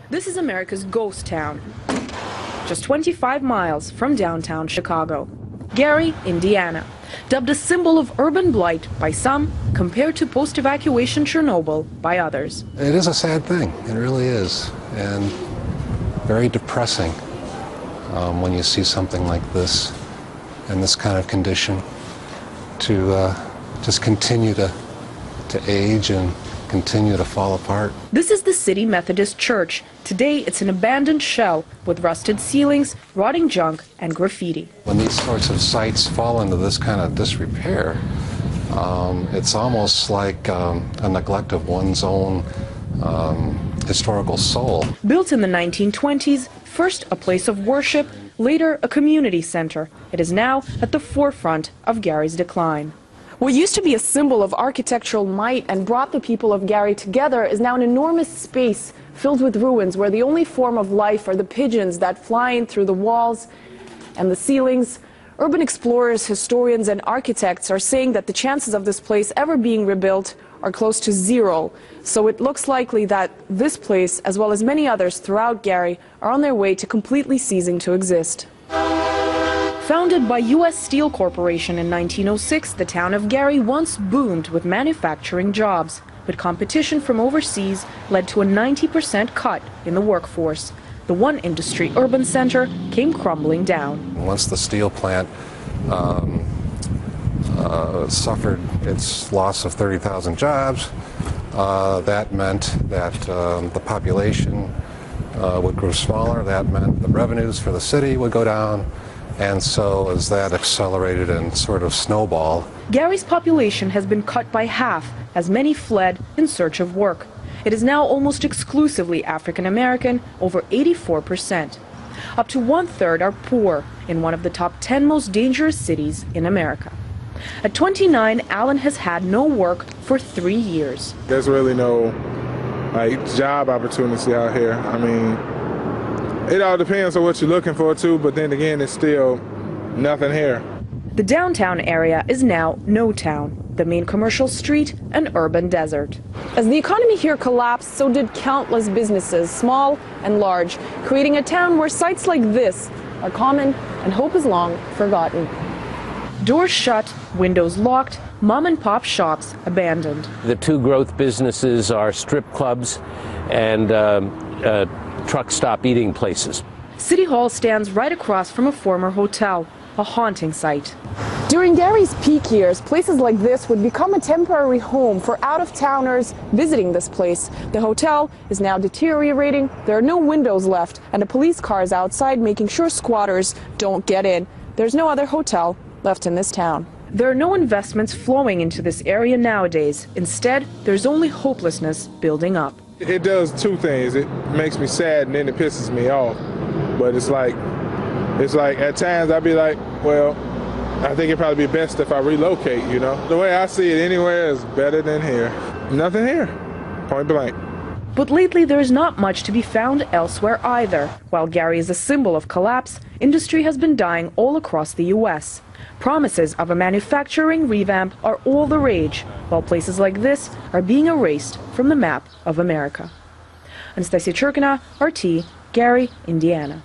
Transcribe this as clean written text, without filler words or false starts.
This is America's ghost town, just 25 miles from downtown Chicago. Gary, Indiana, dubbed a symbol of urban blight by some, compared to post-evacuation Chernobyl by others. It is a sad thing, it really is, and very depressing when you see something like this in this kind of condition to just continue to age and continue to fall apart. This is the City Methodist Church. Today it's an abandoned shell with rusted ceilings, rotting junk and graffiti. When these sorts of sites fall into this kind of disrepair, it's almost like a neglect of one's own historical soul. Built in the 1920s, first a place of worship, later a community center, it is now at the forefront of Gary's decline. What used to be a symbol of architectural might and brought the people of Gary together is now an enormous space filled with ruins where the only form of life are the pigeons that fly in through the walls and the ceilings. Urban explorers, historians and architects are saying that the chances of this place ever being rebuilt are close to zero. So it looks likely that this place, as well as many others throughout Gary, are on their way to completely ceasing to exist. Founded by U.S. Steel Corporation in 1906, the town of Gary once boomed with manufacturing jobs. But competition from overseas led to a 90% cut in the workforce. The one industry urban center came crumbling down. Once the steel plant suffered its loss of 30,000 jobs, that meant that the population would grow smaller. That meant the revenues for the city would go down. And so as that accelerated and sort of snowballed, Gary's population has been cut by half as many fled in search of work. It is now almost exclusively African American, over 84%. Up to 1/3 are poor in one of the top 10 most dangerous cities in America. At 29, Allen has had no work for 3 years. There's really no job opportunity out here. I mean, it all depends on what you're looking for too, but then again, it's still nothing here. The downtown area is now no town, the main commercial street, an urban desert. As the economy here collapsed, so did countless businesses, small and large, creating a town where sites like this are common and hope is long forgotten. Doors shut, windows locked, mom-and-pop shops abandoned. The two growth businesses are strip clubs and truck stop eating places. City Hall stands right across from a former hotel, a haunting sight. During Gary's peak years, places like this would become a temporary home for out-of-towners visiting this place. The hotel is now deteriorating, there are no windows left, and a police car is outside making sure squatters don't get in. There's no other hotel left in this town. There are no investments flowing into this area nowadays. Instead, there's only hopelessness building up. It does two things. It makes me sad and then it pisses me off. But it's like at times I'd be like, well, I think it'd probably be best if I relocate, you know. The way I see it anywhere is better than here. Nothing here, point blank. But lately there's not much to be found elsewhere either. While Gary is a symbol of collapse, industry has been dying all across the U.S. Promises of a manufacturing revamp are all the rage, while places like this are being erased from the map of America. Anastasia Churkina, RT, Gary, Indiana.